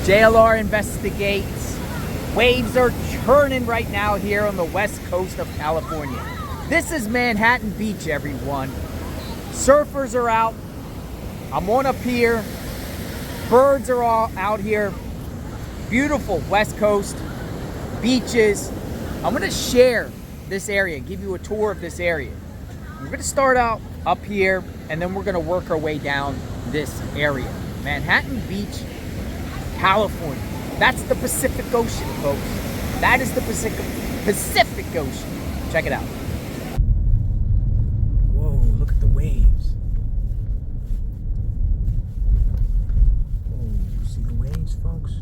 JLR investigates. Waves are churning right now here on the west coast of California. This is Manhattan Beach, everyone. Surfers are out. I'm on a pier. Birds are all out here. Beautiful west coast beaches. I'm gonna share this area, give you a tour of this area. We're gonna start out up here and then we're gonna work our way down this area. Manhattan Beach, California. That's the Pacific Ocean, folks. That is the Pacific Ocean. Check it out. Whoa, look at the waves. Whoa, you see the waves, folks?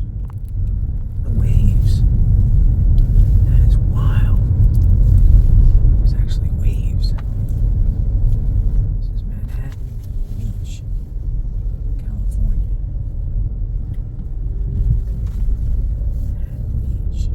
The waves. That is wild. It's actually waves. This is Manhattan Beach, California. Manhattan Beach.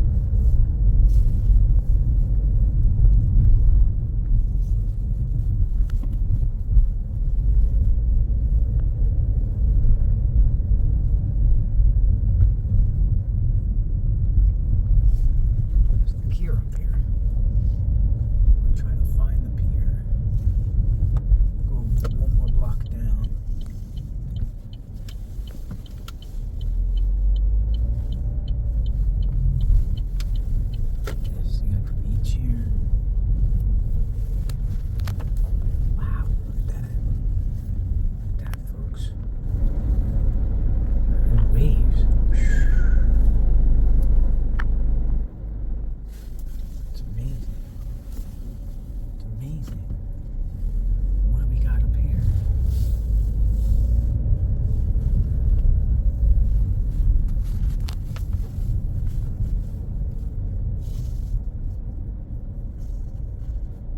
There's the pier up here. We're trying to find the pier. Go one more block down. Yes, you got the beach here. Wow, look at that. Look at that, folks. And waves. It's amazing. It's amazing. What do we got up here?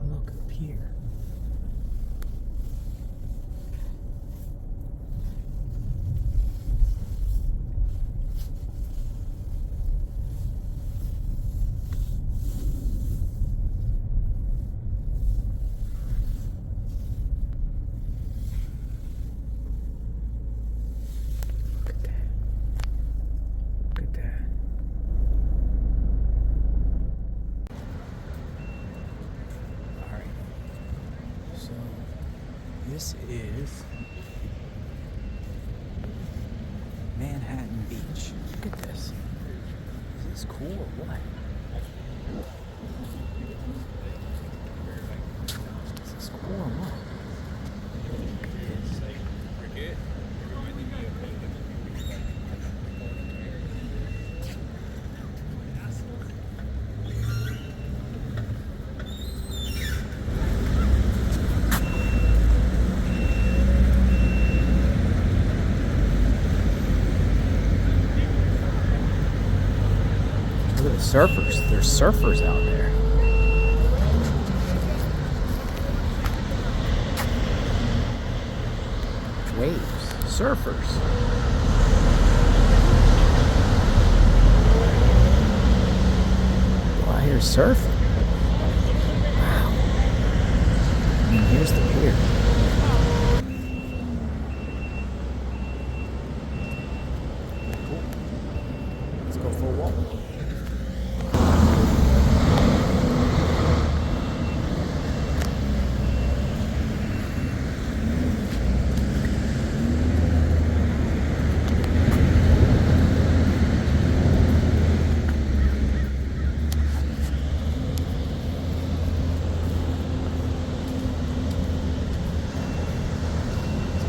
Oh, look, a pier. Look at that. Look at that. All right. So this is Manhattan Beach. Look at this. Is this cool or what? Is this cool or what? Look at this. Look at the surfers. There's surfers out there. Waves. Surfers. Well, I hear surfing. Wow. And here's the pier. Cool. Let's go for a walk.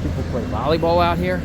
People play volleyball out here.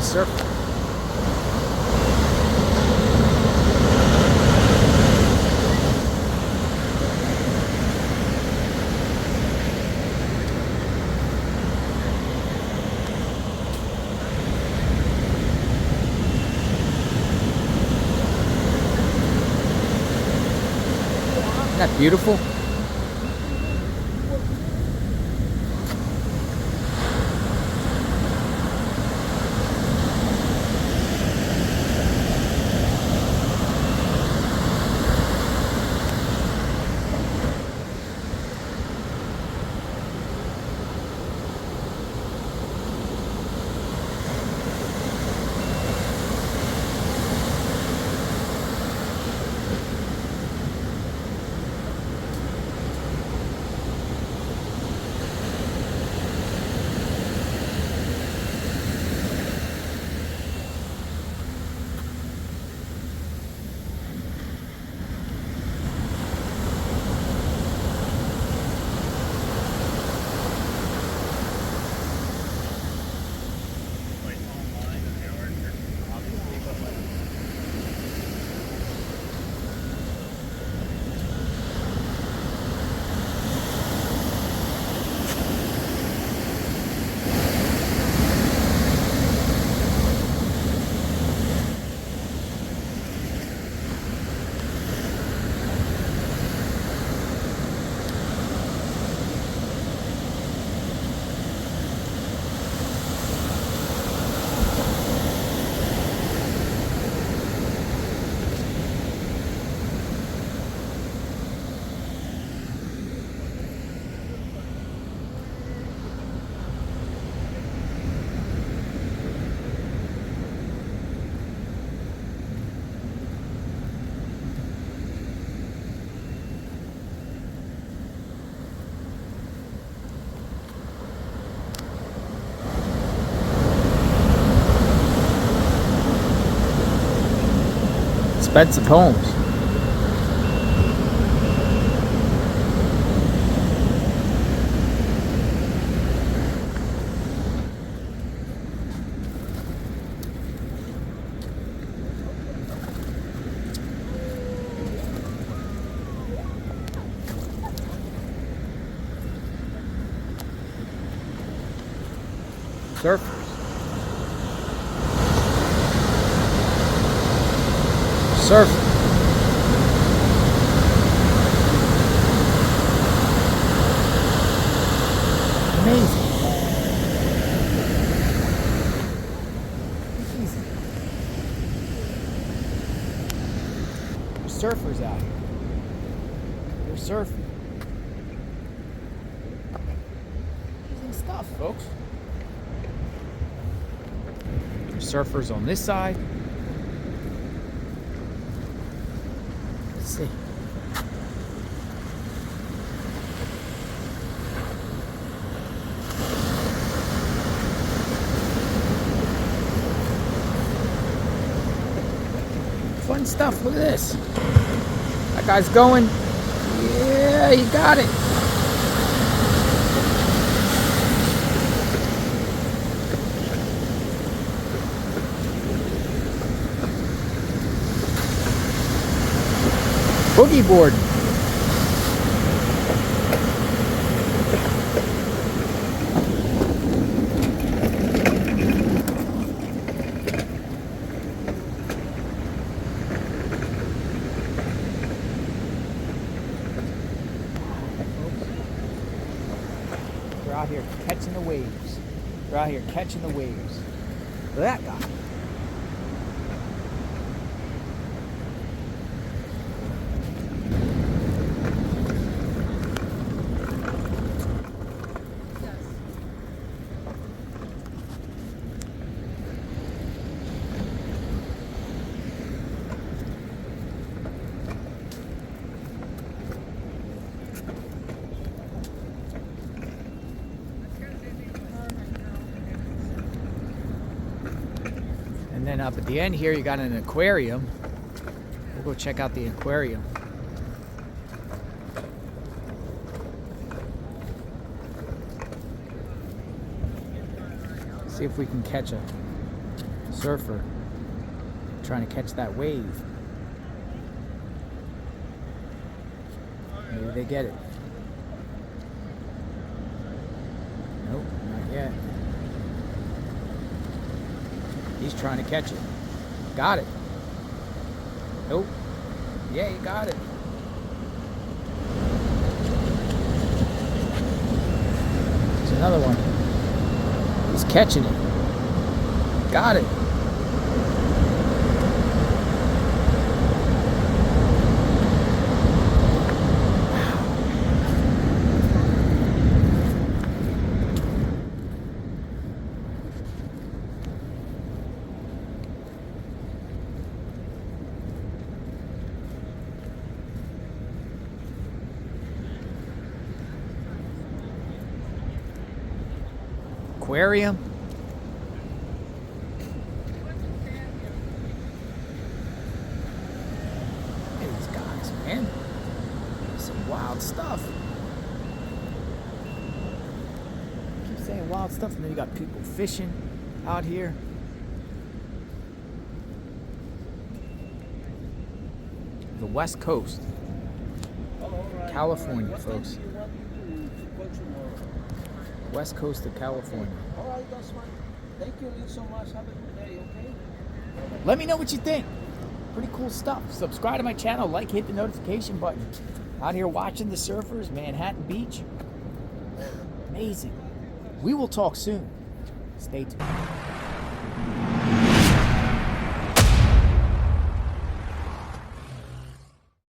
the surfer. Isn't that beautiful? Expensive homes. Surfers. Surfing. Amazing. Easy. There's surfers out here. They're surfing. Amazing stuff, folks. There's surfers on this side. Let's see. Fun stuff. Look at this. That guy's going. Yeah, you got it. Boogie board. They're out here catching the waves. They're out here catching the waves. Look at that guy. And then up at the end here, you got an aquarium. We'll go check out the aquarium. See if we can catch a Surfer trying to catch that wave. Maybe they get it. Nope, not yet. He's trying to catch it. Got it. Nope. Yeah, he got it. There's another one. He's catching it. Got it. Aquarium. Hey, these guys, man. Some wild stuff. I keep saying wild stuff, and then you got people fishing out here. The West Coast. California, folks. West Coast of California. All right, that's fine. Thank you so much. Have a good day, okay? Let me know what you think. Pretty cool stuff. Subscribe to my channel, like, hit the notification button. Out here watching the surfers, Manhattan Beach. Amazing. We will talk soon. Stay tuned.